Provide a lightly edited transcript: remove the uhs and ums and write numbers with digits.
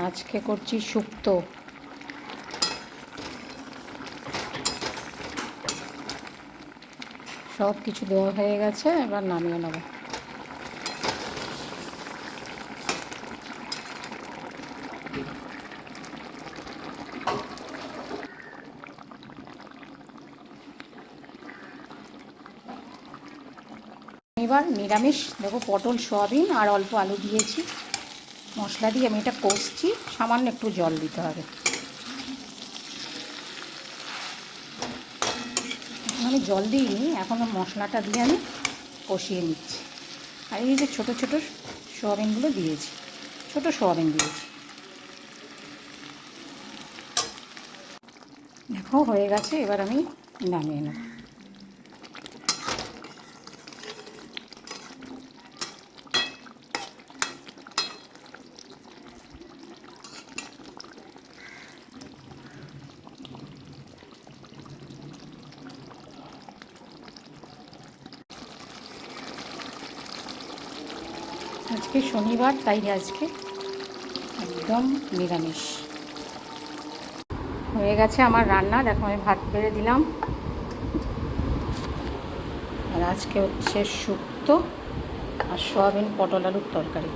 আজকে করছি শুক্তো। সব কিছু দেওয়া হয়ে গেছে, এবার নামিয়ে নেব। এবার নিরামিষ দেখো, পটল সয়াবিন আর অল্প আলু দিয়েছি। মশলা দিয়ে আমি এটা কষছি, সামান্য একটু জল দিতে হবে। আমি জল দিইনি, এখন মশলাটা দিয়ে আমি কষিয়ে নিচ্ছি। আর এই যে ছোটো ছোটো সয়াবিনগুলো দিয়েছি, ছোটো সয়াবিন দিয়েছি। দেখো হয়ে গেছে, এবার আমি নামিয়ে নেব। আজকে শনিবার, তাই আজকে একদম নিরামিষ। হয়ে গেছে আমার রান্না। দেখো আমি ভাত বেড়ে দিলাম। আর আজকে হচ্ছে শুক্তো আর সয়াবিন পটল আলুর তরকারি।